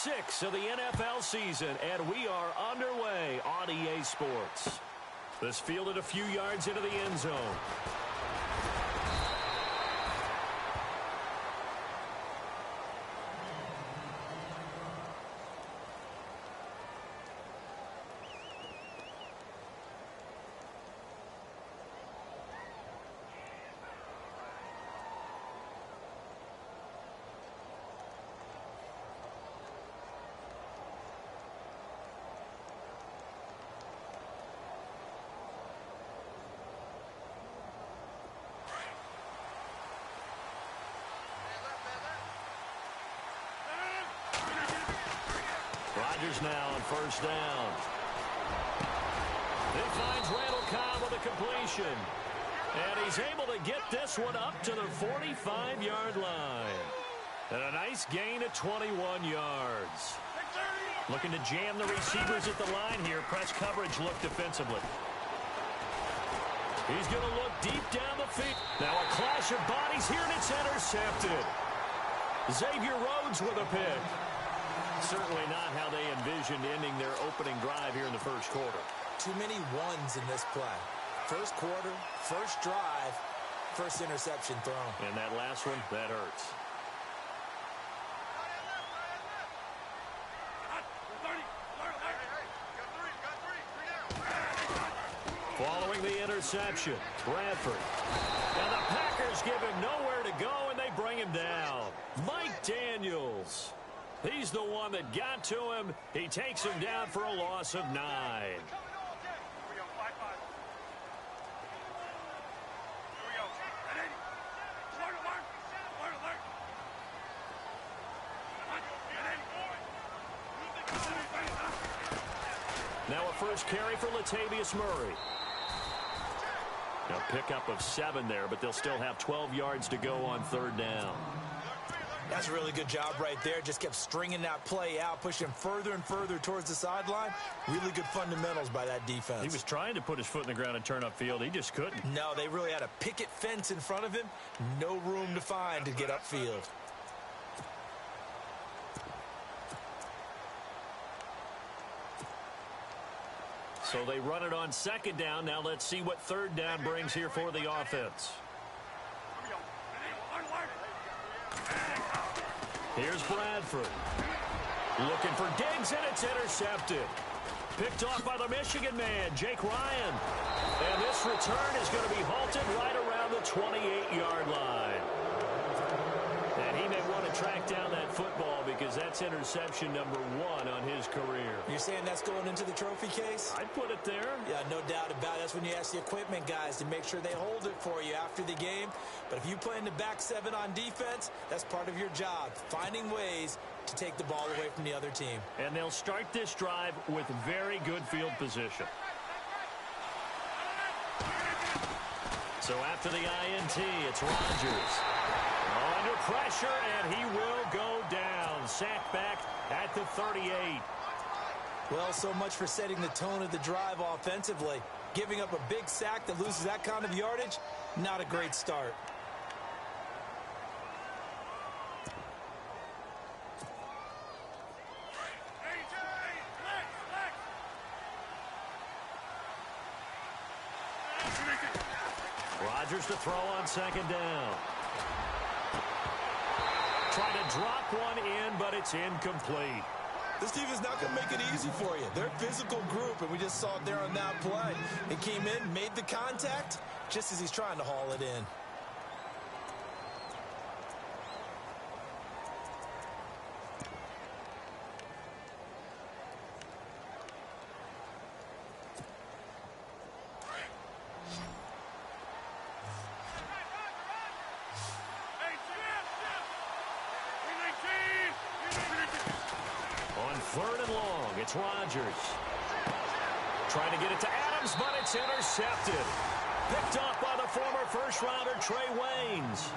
6 of the NFL season, and we are underway on EA Sports. This fielded a few yards into the end zone. Rodgers now on first down. He finds Randall Cobb with a completion. And he's able to get this one up to the 45-yard line. And a nice gain of 21 yards. Looking to jam the receivers at the line here. Press coverage look defensively. He's going to look deep down the field. Now a clash of bodies here, and it's intercepted. Xavier Rhodes with a pick. Certainly not how they envisioned ending their opening drive here in the first quarter. Too many ones in this play. First quarter, first drive, first interception thrown. And that last one, that hurts. Following the interception, Bradford. And the Packers give him nowhere to go, and they bring him down. Mike Daniels. He's the one that got to him. He takes him down for a loss of 9. Now a first carry for Latavius Murray. A pickup of 7 there, but they'll still have 12 yards to go on third down. That's a really good job right there. Just kept stringing that play out, pushing him further and further towards the sideline. Really good fundamentals by that defense. He was trying to put his foot in the ground and turn upfield. He just couldn't. No, they really had a picket fence in front of him. No room to find to get upfield. So they run it on second down. Now let's see what third down brings here for the offense. Here's Bradford. Looking for Diggs, and it's intercepted. Picked off by the Michigan man, Jake Ryan. And this return is going to be halted right around the 28-yard line. And he may want to track down that football because that's interception number 1 on his career. You're saying that's going into the trophy case? I'd put it there. Yeah, no doubt about it. That's when you ask the equipment guys to make sure they hold it for you after the game. But if you play in the back 7 on defense, that's part of your job, finding ways to take the ball away from the other team. And they'll start this drive with very good field position. So after the INT, it's Rodgers. Under pressure, and he will go down. Sacked back at the 38. Well, so much for setting the tone of the drive offensively. Giving up a big sack that loses that kind of yardage, not a great start. Rodgers to throw on second down. Trying to drop one in, but it's incomplete. This team is not going to make it easy for you. They're a physical group, and we just saw it there on that play. He came in, made the contact, just as he's trying to haul it in. Third and long, it's Rodgers. Trying to get it to Adams, but it's intercepted. Picked off by the former first-rounder Trey Waynes.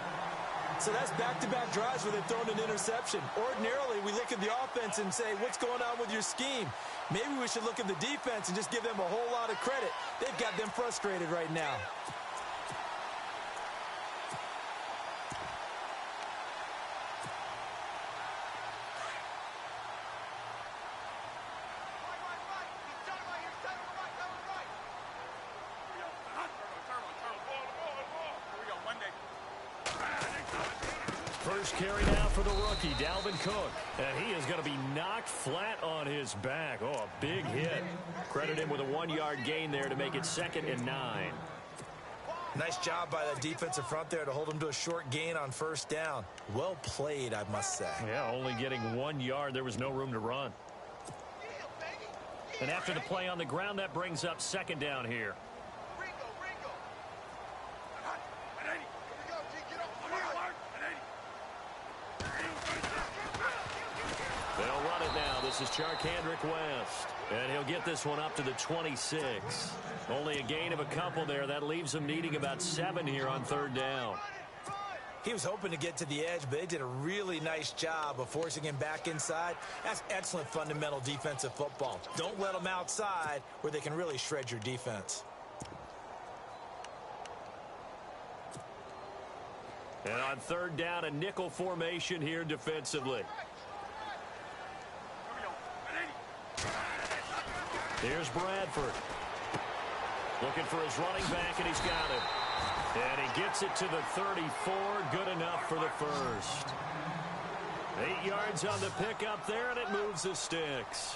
So that's back-to-back drives where they've thrown an interception. Ordinarily, we look at the offense and say, what's going on with your scheme? Maybe we should look at the defense and just give them a whole lot of credit. They've got them frustrated right now. First carry now for the rookie, Dalvin Cook. And he is going to be knocked flat on his back. Oh, a big hit. Credit him with a 1-yard gain there to make it 2nd and 9. Nice job by the defensive front there to hold him to a short gain on first down. Well played, I must say. Yeah, only getting 1 yard. There was no room to run. And after the play on the ground, that brings up 2nd down here. They'll run it now. This is Charkandrick West. And he'll get this one up to the 26. Only a gain of a couple there. That leaves him needing about 7 here on 3rd down. He was hoping to get to the edge, but they did a really nice job of forcing him back inside. That's excellent fundamental defensive football. Don't let them outside where they can really shred your defense. And on 3rd down, a nickel formation here defensively. Here's Bradford. Looking for his running back, and he's got him. And he gets it to the 34. Good enough for the first. 8 yards on the pickup there, and it moves the sticks.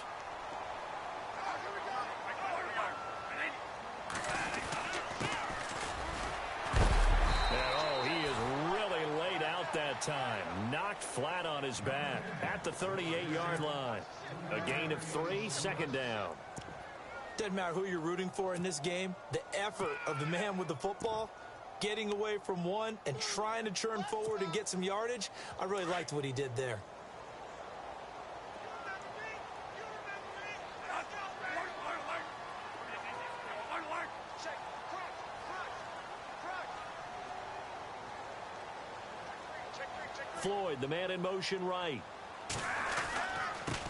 And oh, he is really laid out that time. Knocked flat on his back at the 38-yard line. A gain of 3, 2nd down. Doesn't matter who you're rooting for in this game. The effort of the man with the football, getting away from one and trying to turn forward and get some yardage, I really liked what he did there. Floyd, the man in motion right.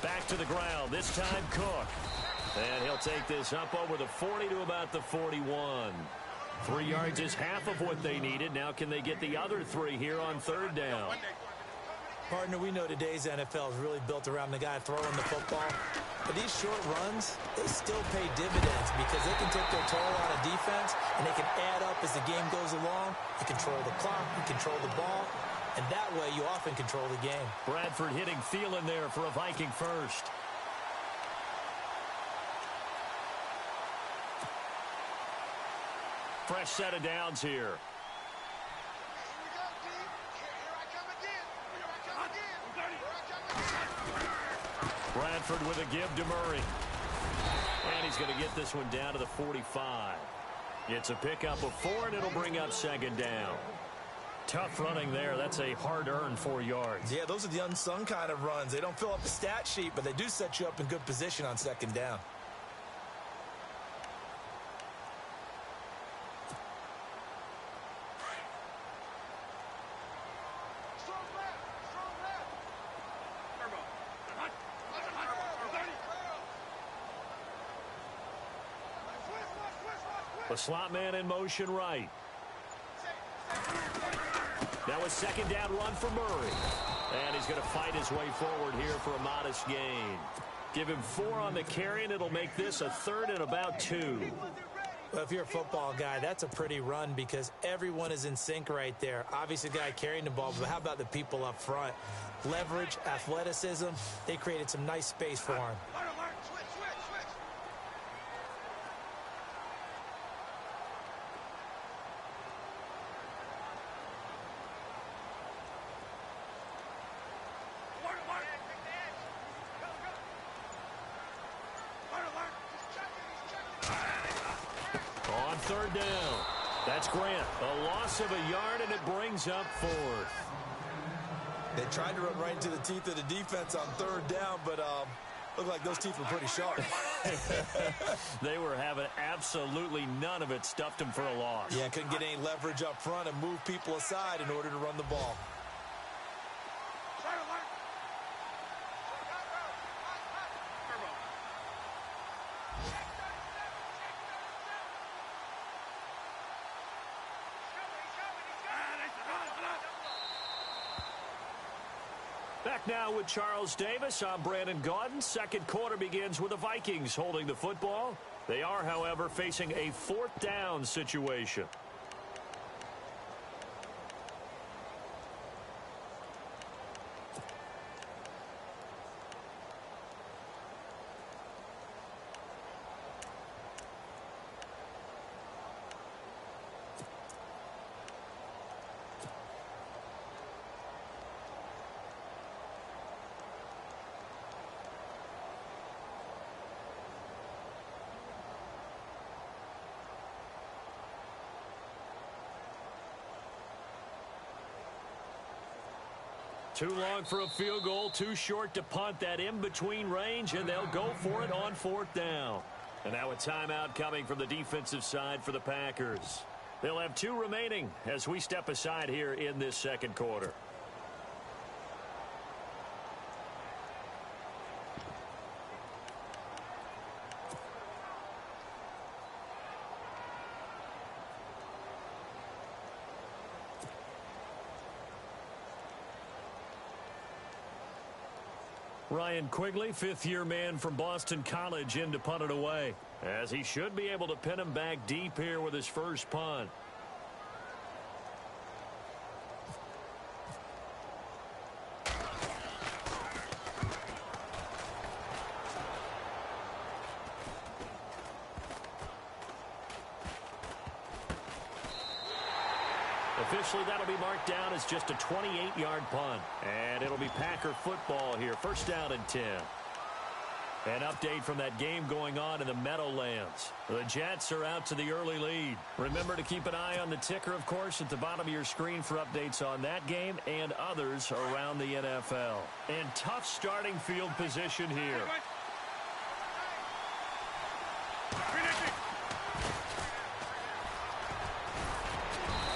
Back to the ground, this time Cook. And he'll take this up over the 40 to about the 41. 3 yards is half of what they needed. Now can they get the other 3 here on 3rd down? Partner, we know today's NFL is really built around the guy throwing the football. But these short runs, they still pay dividends because they can take their toll out of defense and they can add up as the game goes along. You control the clock, you control the ball, and that way you often control the game. Bradford hitting Thielen there for a Viking first. Fresh set of downs here. Bradford with a give to Murray. And he's going to get this one down to the 45. It's a pickup of 4, and it'll bring up 2nd down. Tough running there. That's a hard-earned 4 yards. Yeah, those are the unsung kind of runs. They don't fill up the stat sheet, but they do set you up in good position on 2nd down. The slot man in motion right. Now a 2nd down run for Murray. And he's going to fight his way forward here for a modest gain. Give him 4 on the carry, and it'll make this a 3rd and about 2. Well, if you're a football guy, that's a pretty run because everyone is in sync right there. Obviously, the guy carrying the ball, but how about the people up front? Leverage, athleticism, they created some nice space for him. On 3rd down. That's Grant. A loss of a yard, and it brings up 4th. They tried to run right into the teeth of the defense on 3rd down, but looked like those teeth were pretty sharp. They were having absolutely none of it. Stuffed them for a loss. Yeah, couldn't get any leverage up front and move people aside in order to run the ball. Back now with Charles Davis. I'm Brandon Gaudin. 2nd quarter begins with the Vikings holding the football. They are, however, facing a 4th down situation. Too long for a field goal, too short to punt. That in-between range, and they'll go for it on 4th down. And now a timeout coming from the defensive side for the Packers. They'll have 2 remaining as we step aside here in this second quarter. Ryan Quigley, 5th-year man from Boston College, in to punt it away, as he should be able to pin him back deep here with his first punt. Officially, that'll be marked down as just a 28-yard punt. And it'll be Packer football here. 1st down and 10. An update from that game going on in the Meadowlands. The Jets are out to the early lead. Remember to keep an eye on the ticker, of course, at the bottom of your screen for updates on that game and others around the NFL. And tough starting field position here.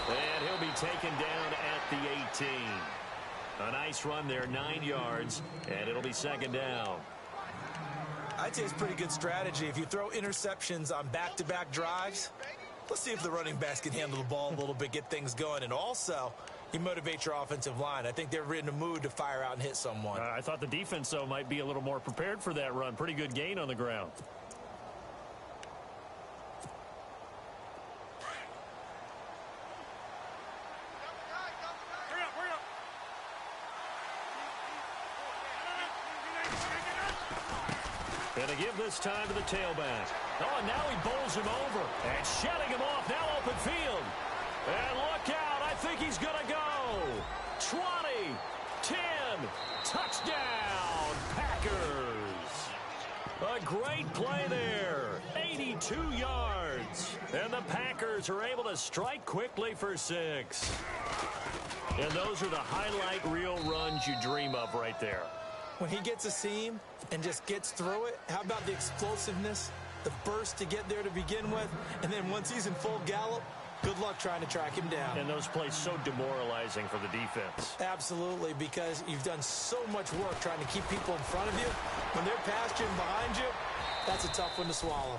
And he'll be taken down at the 18. A nice run there, 9 yards, and it'll be 2nd down. I'd say it's pretty good strategy. If you throw interceptions on back-to-back drives, let's see if the running backs can handle the ball a little bit, get things going, and also you motivate your offensive line. I think they're in the mood to fire out and hit someone. I thought the defense, though, might be a little more prepared for that run. Pretty good gain on the ground. And to give this time to the tailback. Oh, and now he bowls him over. And shedding him off. Now open field. And look out. I think he's going to go. 20, 10, touchdown, Packers. A great play there. 82 yards. And the Packers are able to strike quickly for 6. And those are the highlight reel runs you dream of right there. When he gets a seam and just gets through it, how about the explosiveness, the burst to get there to begin with, and then once he's in full gallop, good luck trying to track him down. And those plays so demoralizing for the defense. Absolutely, because you've done so much work trying to keep people in front of you. When they're past you and behind you, that's a tough one to swallow.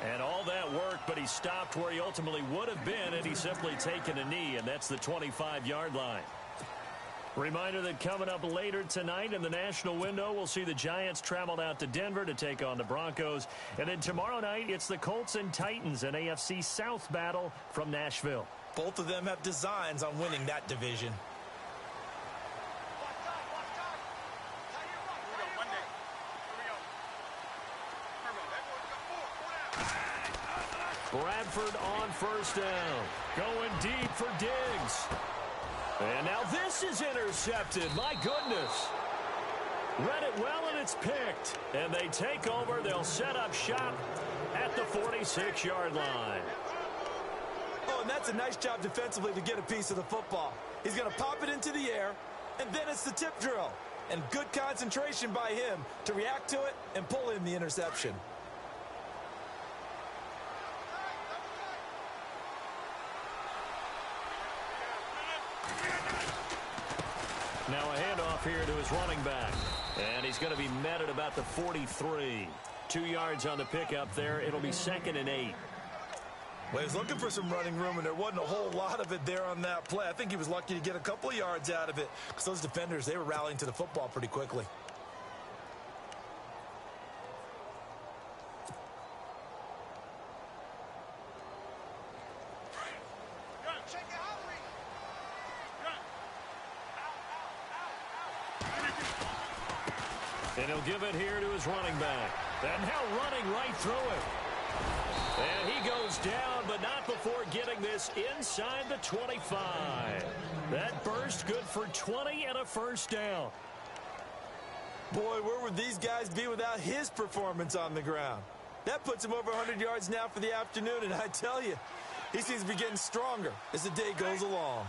And all that work, but he stopped where he ultimately would have been, and he's simply taken a knee, and that's the 25-yard line. Reminder that coming up later tonight in the national window, we'll see the Giants travel out to Denver to take on the Broncos. And then tomorrow night, it's the Colts and Titans, an AFC South battle from Nashville. Both of them have designs on winning that division. Bradford on 1st down. Going deep for Diggs. And now this is intercepted. My goodness. Read it well, and it's picked. And they take over. They'll set up shop at the 46-yard line. Oh, and that's a nice job defensively to get a piece of the football. He's going to pop it into the air, and then it's the tip drill. And good concentration by him to react to it and pull in the interception. Now a handoff here to his running back. And he's going to be met at about the 43. 2 yards on the pickup there. It'll be 2nd and 8. Well, he was looking for some running room, and there wasn't a whole lot of it there on that play. I think he was lucky to get a couple of yards out of it because those defenders, they were rallying to the football pretty quickly. And he'll give it here to his running back. And now running right through it. And he goes down, but not before getting this inside the 25. That burst good for 20 and a 1st down. Boy, where would these guys be without his performance on the ground? That puts him over 100 yards now for the afternoon, and I tell you, he seems to be getting stronger as the day goes along.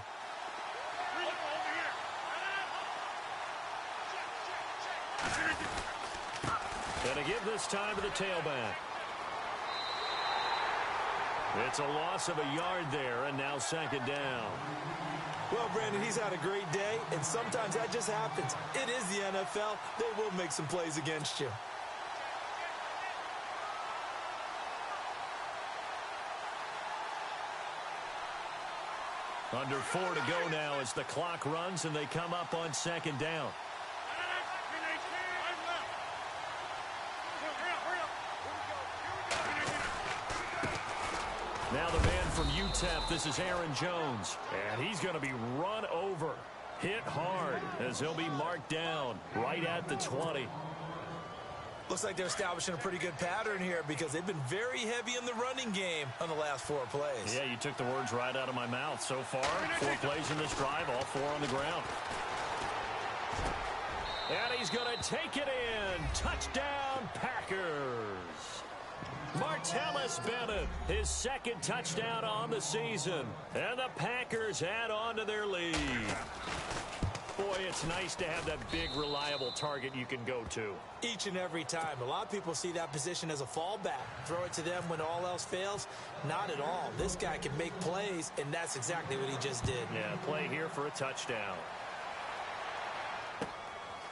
Going to give this time to the tailback. It's a loss of a yard there, and now second down. Well, Brandon, he's had a great day, and sometimes that just happens. It is the NFL. They will make some plays against you. Under 4 to go now as the clock runs, and they come up on second down. Now the man from UTEP, this is Aaron Jones. And he's going to be run over, hit hard, as he'll be marked down right at the 20. Looks like they're establishing a pretty good pattern here because they've been very heavy in the running game on the last 4 plays. Yeah, you took the words right out of my mouth. So far, 4 plays in this drive, all 4 on the ground. And he's going to take it in. Touchdown, Packers. Martellus Bennett, his second touchdown on the season. And the Packers add on to their lead. Boy, it's nice to have that big, reliable target you can go to. Each and every time. A lot of people see that position as a fallback. Throw it to them when all else fails. Not at all. This guy can make plays, and that's exactly what he just did. Yeah, play here for a touchdown.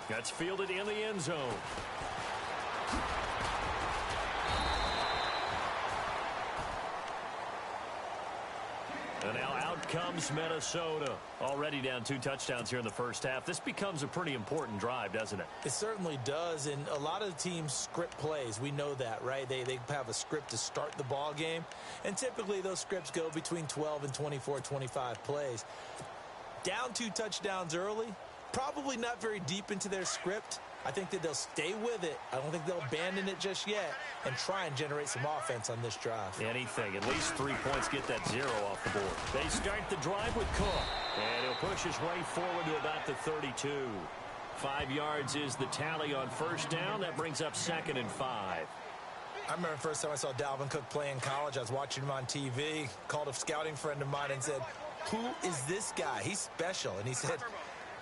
That's fielded in the end zone. And now out comes Minnesota. Already down 2 touchdowns here in the first half. This becomes a pretty important drive, doesn't it? It certainly does, and a lot of teams script plays. We know that, right? They have a script to start the ball game, and typically those scripts go between 12 and 24, 25 plays. Down 2 touchdowns early, probably not very deep into their script. I think that they'll stay with it. I don't think they'll abandon it just yet and try and generate some offense on this drive. Anything. At least 3 points, get that 0 off the board. They start the drive with Cook. And he'll push his way forward to about the 32. 5 yards is the tally on first down. That brings up 2nd and 5. I remember the first time I saw Dalvin Cook play in college. I was watching him on TV. Called a scouting friend of mine and said, "Who is this guy? He's special." And he said,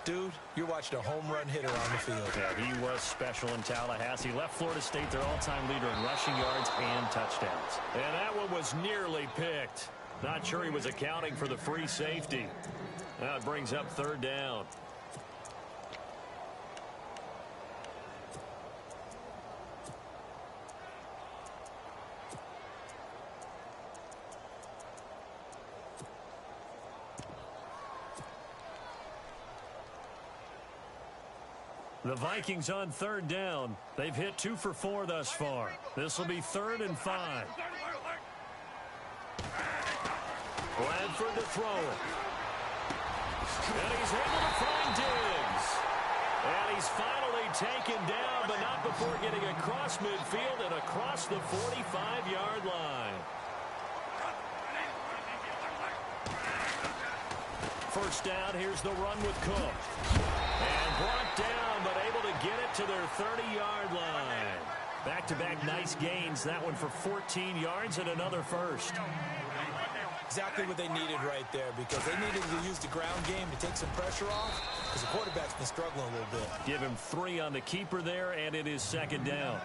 "Dude, you're watching a home run hitter on the field." Yeah, he was special in Tallahassee. Left Florida State their all-time leader in rushing yards and touchdowns. And that one was nearly picked. Not sure he was accounting for the free safety. Now it brings up 3rd down. The Vikings on 3rd down. They've hit 2 for 4 thus far. This will be 3rd and 5. Bradford to throw it. And he's able to find Diggs. And he's finally taken down, but not before getting across midfield and across the 45-yard line. First down, here's the run with Cook. And brought down, but able to get it to their 30-yard line. Back-to-back nice gains. That one for 14 yards and another first. Exactly what they needed right there, because they needed to use the ground game to take some pressure off, because the quarterback's been struggling a little bit. Give him 3 on the keeper there, and it is 2nd down.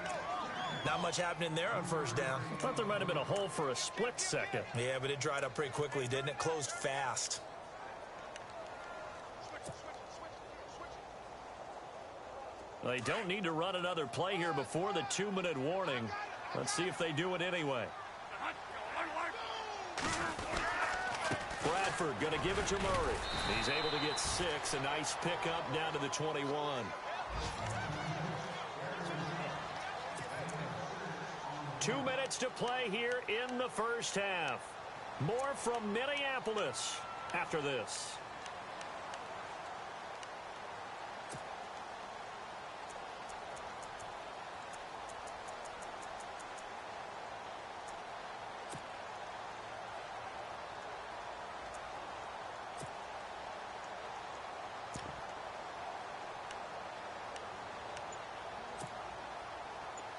Not much happening there on first down. I thought there might have been a hole for a split second. Yeah, but it dried up pretty quickly, didn't it? Closed fast. They don't need to run another play here before the 2-minute warning. Let's see if they do it anyway. Bradford going to give it to Murray. He's able to get 6. A nice pickup down to the 21. Two minutes to play here in the first half. More from Minneapolis after this.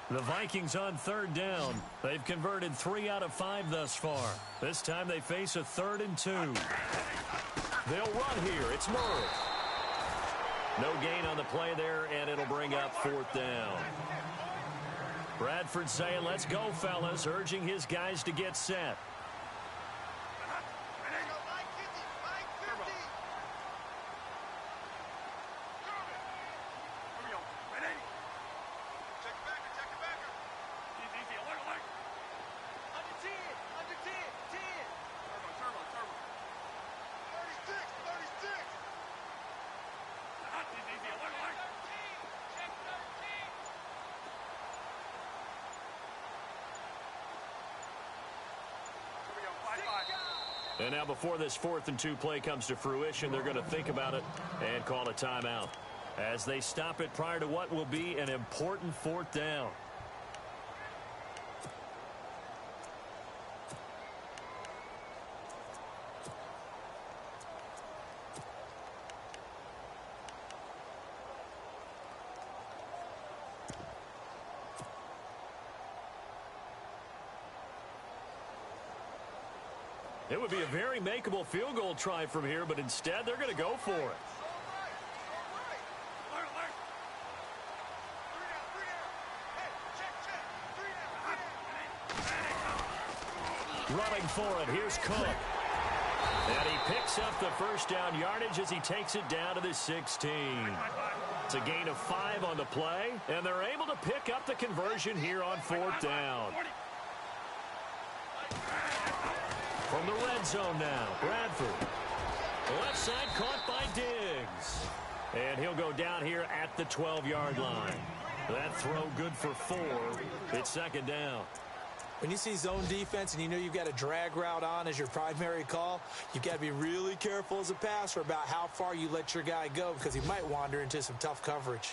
The Vikings on 3rd down. They've converted 3 out of 5 thus far. This time they face a 3rd and 2. They'll run here. It's Murray. No gain on the play there, and it'll bring up 4th down. Bradford saying, let's go, fellas, urging his guys to get set. And now before this 4th and 2 play comes to fruition, they're going to think about it and call a timeout as they stop it prior to what will be an important 4th down. It would be a very makeable field goal try from here, but instead they're going to go for it. Running for it, here's Cook. And he picks up the first down yardage as he takes it down to the 16. It's a gain of 5 on the play, and they're able to pick up the conversion here on 4th down. From the red zone now, Bradford. The left side caught by Diggs. And he'll go down here at the 12-yard line. That throw good for 4. It's 2nd down. When you see zone defense and you know you've got a drag route on as your primary call, you've got to be really careful as a passer about how far you let your guy go because he might wander into some tough coverage.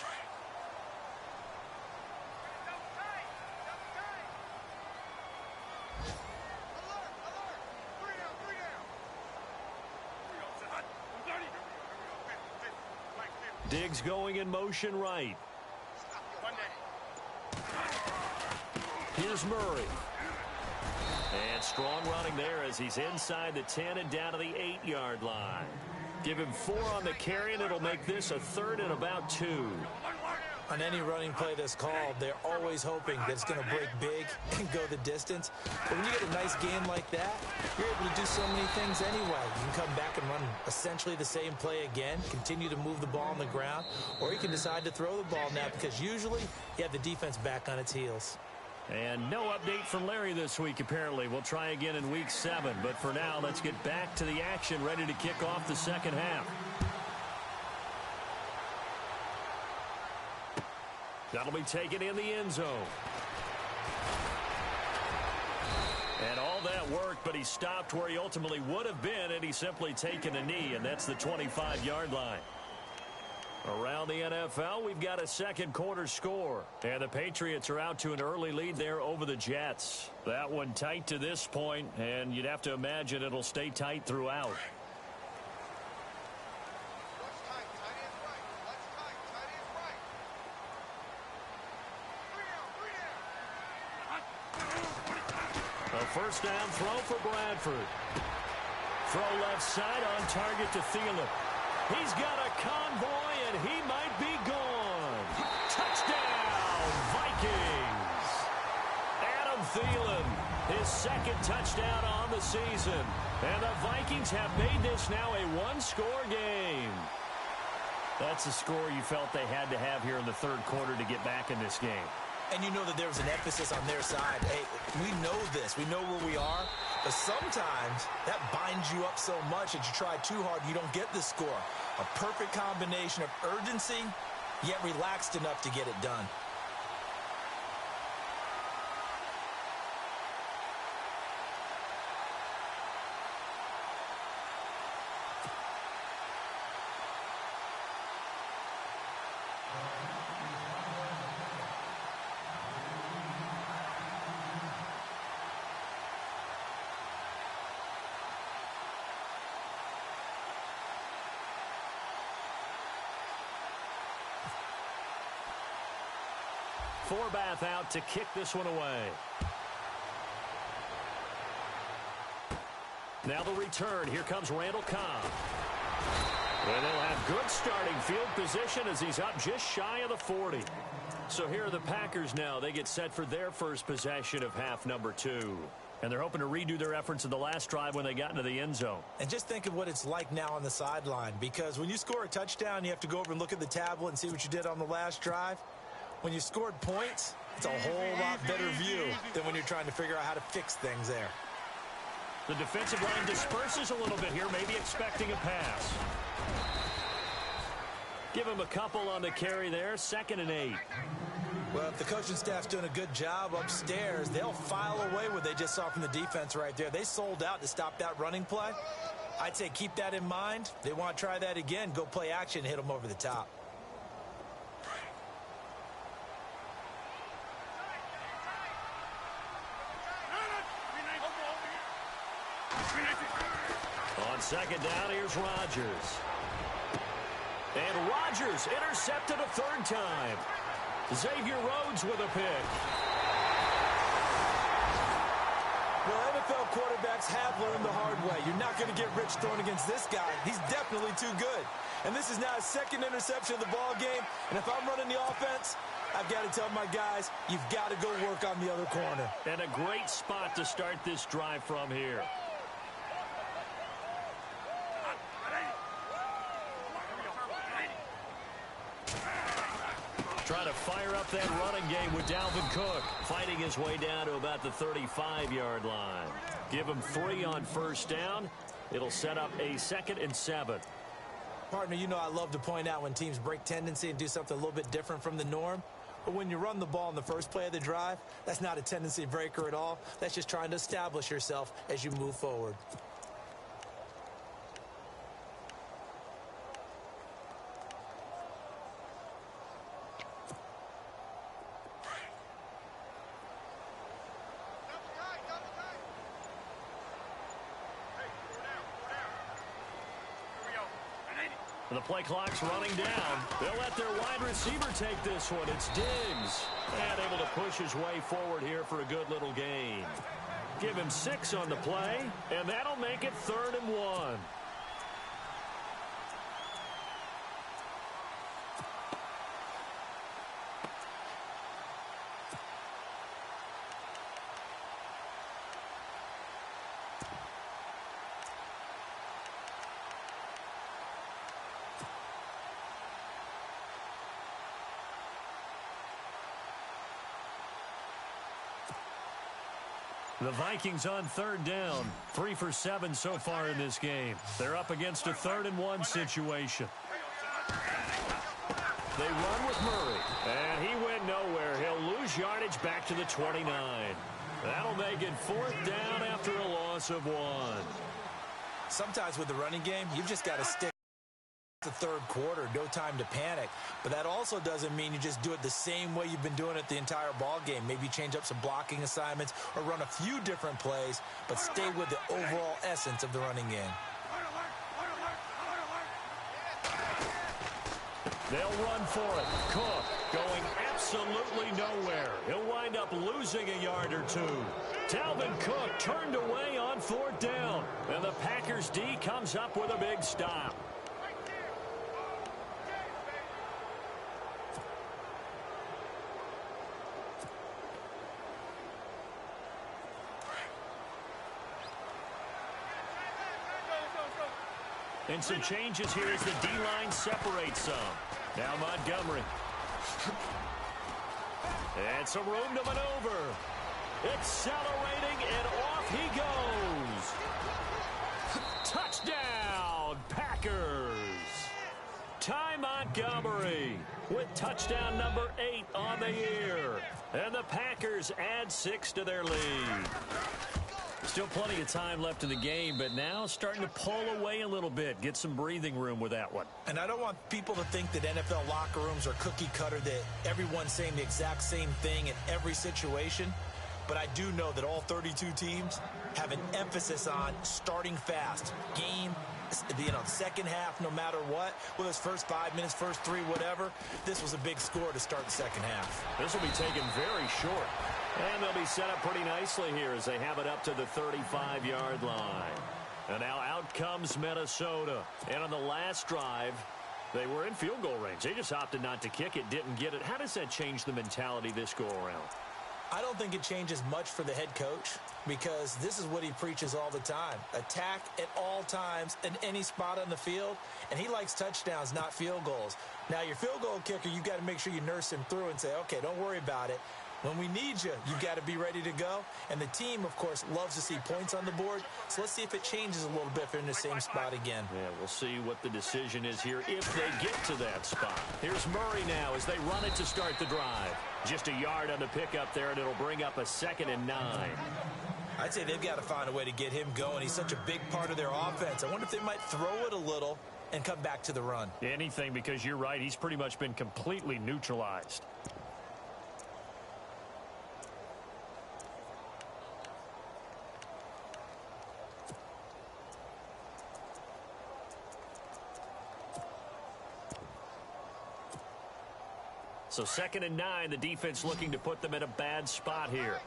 Diggs going in motion right. Here's Murray. And strong running there as he's inside the 10 and down to the 8-yard line. Give him 4 on the carry, and it'll make this a 3rd and about 2. On any running play that's called, they're always hoping that it's going to break big and go the distance. But when you get a nice game like that, you're able to do so many things anyway. You can come back and run essentially the same play again, continue to move the ball on the ground, or you can decide to throw the ball now because usually you have the defense back on its heels. And no update from Larry this week, apparently. We'll try again in Week 7. But for now, let's get back to the action, ready to kick off the second half. That'll be taken in the end zone. And all that worked, but he stopped where he ultimately would have been, and he's simply taken a knee, and that's the 25-yard line. Around the NFL, we've got a second quarter score. And the Patriots are out to an early lead there over the Jets. That one tight to this point, and you'd have to imagine it'll stay tight throughout. A first down throw for Bradford. Throw left side on target to Thielen. He's got a convoy, and he might be gone. Touchdown, Vikings. Adam Thielen, his 2nd touchdown on the season. And the Vikings have made this now a one-score game. That's a score you felt they had to have here in the 3rd quarter to get back in this game. And you know that there was an emphasis on their side. Hey, we know this. We know where we are. But sometimes that binds you up so much that you try too hard, you don't get the score. A perfect combination of urgency, yet relaxed enough to get it done. Forbath out to kick this one away. Now the return. Here comes Randall Cobb. And they'll have good starting field position as he's up just shy of the 40. So here are the Packers now. They get set for their first possession of half number 2. And they're hoping to redo their efforts in the last drive when they got into the end zone. And just think of what it's like now on the sideline, because when you score a touchdown, you have to go over and look at the tablet and see what you did on the last drive. When you scored points, it's a whole lot better view than when you're trying to figure out how to fix things there. The defensive line disperses a little bit here, maybe expecting a pass. Give him a couple on the carry there, 2nd and 8. Well, if the coaching staff's doing a good job upstairs, they'll file away what they just saw from the defense right there. They sold out to stop that running play. I'd say keep that in mind. They want to try that again. Go play action, hit them over the top. On 2nd down, here's Rodgers. And Rodgers intercepted a 3rd time. Xavier Rhodes with a pick. Well, NFL quarterbacks have learned the hard way. You're not going to get rich throwing against this guy. He's definitely too good. And this is now his 2nd interception of the ball game. And if I'm running the offense, I've got to tell my guys, you've got to go work on the other corner. And a great spot to start this drive from here. Trying to fire up that running game with Dalvin Cook, fighting his way down to about the 35-yard line. Give him 3 on 1st down. It'll set up a 2nd and 7. Partner, you know I love to point out when teams break tendency and do something a little bit different from the norm. But when you run the ball in the first play of the drive, that's not a tendency breaker at all. That's just trying to establish yourself as you move forward. The play clock's running down. They'll let their wide receiver take this one. It's Diggs. And able to push his way forward here for a good little gain. Give him 6 on the play, and that'll make it 3rd and 1. The Vikings on 3rd down. 3 for 7 so far in this game. They're up against a 3rd and 1 situation. They run with Murray. And he went nowhere. He'll lose yardage back to the 29. That'll make it 4th down after a loss of 1. Sometimes with the running game, you've just got to stick the 3rd quarter, no time to panic. But that also doesn't mean you just do it the same way you've been doing it the entire ball game. Maybe change up some blocking assignments or run a few different plays, but stay with the overall essence of the running game. They'll run for it. Cook going absolutely nowhere. He'll wind up losing a yard or 2. Dalvin Cook turned away on 4th down. And the Packers D comes up with a big stop. And some changes here as the D-line separates some. Now Montgomery. And some room to maneuver. Accelerating, and off he goes. Touchdown, Packers. Ty Montgomery with touchdown number 8 on the year. And the Packers add 6 to their lead. Still plenty of time left in the game, but now starting to pull away a little bit. Get some breathing room with that one. And I don't want people to think that NFL locker rooms are cookie cutter, that everyone's saying the exact same thing in every situation. But I do know that all 32 teams have an emphasis on starting fast. Game, second half, no matter what. Whether it's first 5 minutes, first 3, whatever. This was a big score to start the second half. This will be taken very short. And they'll be set up pretty nicely here as they have it up to the 35-yard line. And now out comes Minnesota. And on the last drive, they were in field goal range. They just opted not to kick it, didn't get it. How does that change the mentality this go-around? I don't think it changes much for the head coach because this is what he preaches all the time. Attack at all times in any spot on the field, and he likes touchdowns, not field goals. Now, your field goal kicker, you've got to make sure you nurse him through and say, okay, don't worry about it. When we need you, you've got to be ready to go. And the team, of course, loves to see points on the board. So let's see if it changes a little bit if they're in the same spot again. Yeah, we'll see what the decision is here if they get to that spot. Here's Murray now as they run it to start the drive. Just a yard on the pickup there, and it'll bring up a 2nd and 9. I'd say they've got to find a way to get him going. He's such a big part of their offense. I wonder if they might throw it a little and come back to the run. Anything, because you're right. He's pretty much been completely neutralized. So 2nd and 9, the defense looking to put them in a bad spot here.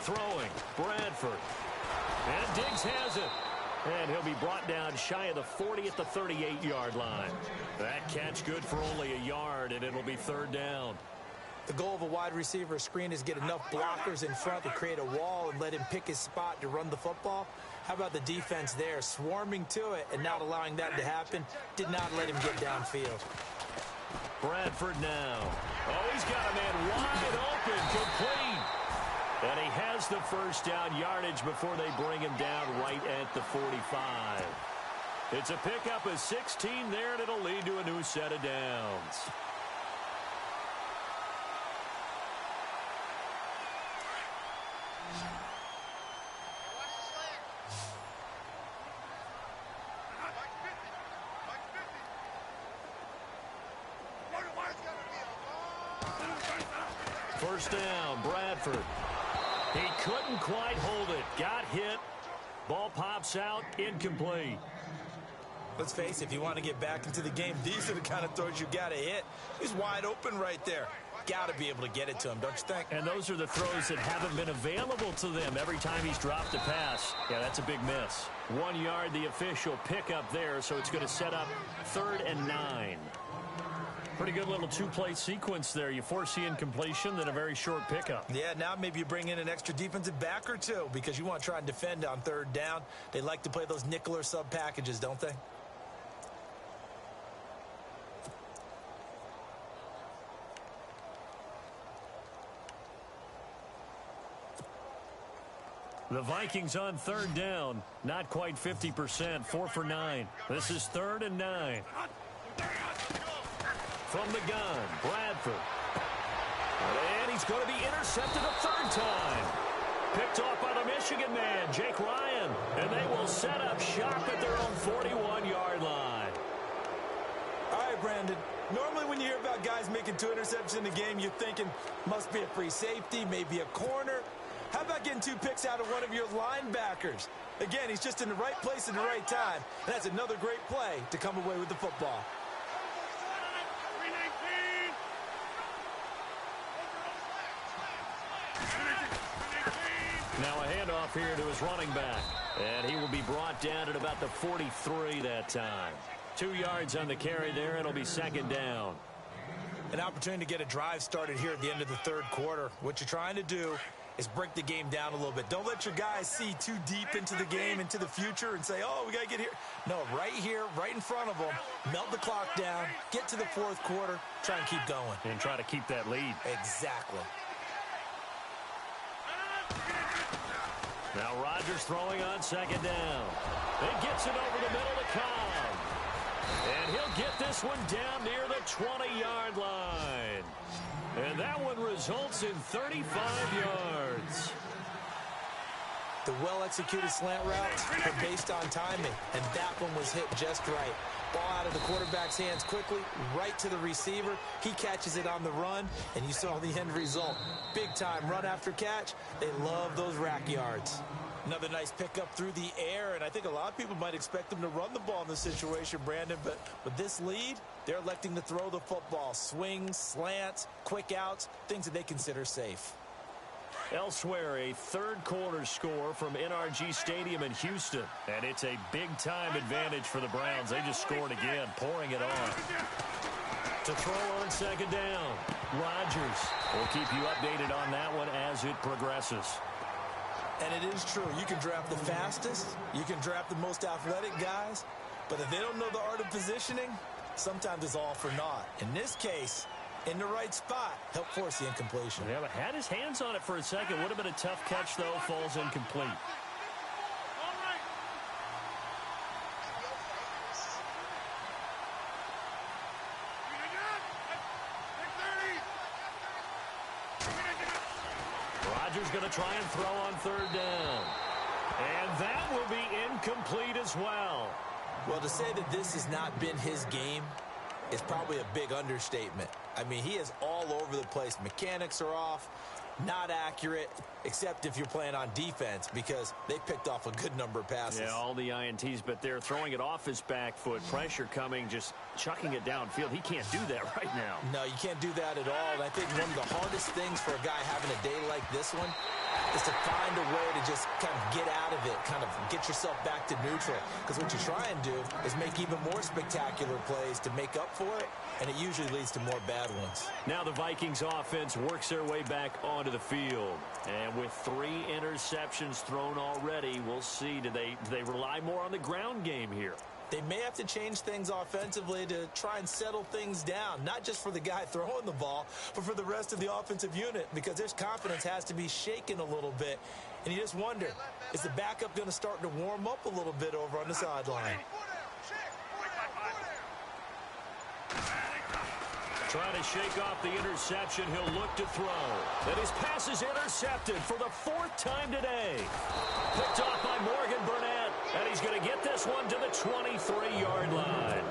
Throwing, Bradford. And Diggs has it. And he'll be brought down shy of the 40 at the 38-yard line. That catch good for only a yard, and it'll be 3rd down. The goal of a wide receiver screen is get enough blockers in front to create a wall and let him pick his spot to run the football. How about the defense there, swarming to it and not allowing that to happen? Did not let him get downfield. Bradford now. Oh, he's got a man wide open, complete. And he has the 1st down yardage before they bring him down right at the 45. It's a pickup of 16 there, and it'll lead to a new set of downs. First down, Bradford. He couldn't quite hold it. Got hit. Ball pops out, incomplete. Let's face it, if you want to get back into the game, these are the kind of throws you got to hit. He's wide open right there. Got to be able to get it to him, don't you think? And those are the throws that haven't been available to them every time he's dropped a pass. Yeah, that's a big miss. 1 yard, the official pickup there, so it's going to set up 3rd and 9. Pretty good little 2-play sequence there. You force the incompletion, then a very short pickup. Yeah, now maybe you bring in an extra defensive back or two because you want to try and defend on 3rd down. They like to play those nickel or sub packages, don't they? The Vikings on 3rd down. Not quite 50%. 4 for 9. This is 3rd and 9. From the gun, Bradford. And he's going to be intercepted a 3rd time. Picked off by the Michigan man, Jake Ryan. And they will set up shop at their own 41-yard line. All right, Brandon. Normally when you hear about guys making 2 interceptions in the game, you're thinking must be a free safety, maybe a corner. How about getting 2 picks out of one of your linebackers? Again, he's just in the right place at the right time. And that's another great play to come away with the football. Now a handoff here to his running back. And he will be brought down at about the 43 that time. 2 yards on the carry there. It'll be 2nd down. An opportunity to get a drive started here at the end of the 3rd quarter. What you're trying to do is break the game down a little bit. Don't let your guys see too deep into the game, into the future, and say, oh, we got to get here. No, right here, right in front of them, melt the clock down, get to the 4th quarter, try and keep going. And try to keep that lead. Exactly. Now Rodgers throwing on 2nd down. He gets it over the middle to Cobb. And he'll get this one down near the 20-yard line. And that one results in 35 yards. The well-executed slant routes are based on timing, and that one was hit just right. Ball out of the quarterback's hands quickly, right to the receiver. He catches it on the run, and you saw the end result. Big-time run after catch. They love those rack yards. Another nice pickup through the air, and I think a lot of people might expect them to run the ball in this situation, Brandon, but with this lead, they're electing to throw the football. Swings, slants, quick outs, things that they consider safe. Elsewhere, a third-quarter score from NRG Stadium in Houston. And it's a big-time advantage for the Browns. They just scored again, pouring it on. To throw on second down, Rodgers. We'll keep you updated on that one as it progresses. And it is true. You can draft the fastest. You can draft the most athletic guys. But if they don't know the art of positioning, sometimes it's all for naught. In this case, in the right spot, help force the incompletion. Yeah, but had his hands on it for a second. Would have been a tough catch, though. Falls incomplete. Rodgers going to try and throw on third down. And that will be incomplete as well. Well, to say that this has not been his game is probably a big understatement. I mean, he is all over the place. Mechanics are off, not accurate, except if you're playing on defense because they picked off a good number of passes. Yeah, all the INTs, but they're throwing it off his back foot. Pressure coming, just chucking it downfield. He can't do that right now. No, you can't do that at all. And I think one of the hardest things for a guy having a day like this one is to find a way to just kind of get out of it, kind of get yourself back to neutral. Because what you try and do is make even more spectacular plays to make up for it, and it usually leads to more bad ones. Now the Vikings offense works their way back onto the field. And with 3 interceptions thrown already, we'll see, do they rely more on the ground game here? They may have to change things offensively to try and settle things down, not just for the guy throwing the ball, but for the rest of the offensive unit, because their confidence has to be shaken a little bit. And you just wonder, is the backup going to start to warm up a little bit over on the sideline? Trying to shake off the interception. He'll look to throw. And his pass is intercepted for the 4th time today. Picked off by Morgan Burnett. And he's going to get this one to the 23-yard line.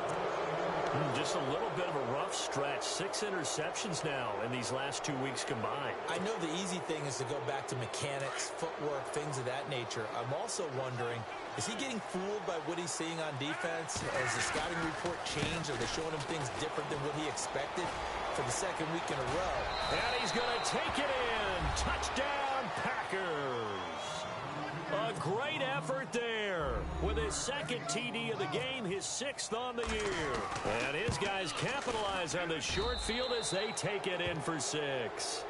Just a little bit of a rough stretch. 6 interceptions now in these last 2 weeks combined. I know the easy thing is to go back to mechanics, footwork, things of that nature. I'm also wondering, is he getting fooled by what he's seeing on defense? Has the scouting report changed? Are they showing him things different than what he expected for the 2nd week in a row? And he's going to take it in. Touchdown, Packers. A great effort there with his 2nd TD of the game, his 6th on the year. And his guys capitalize on the short field as they take it in for 6.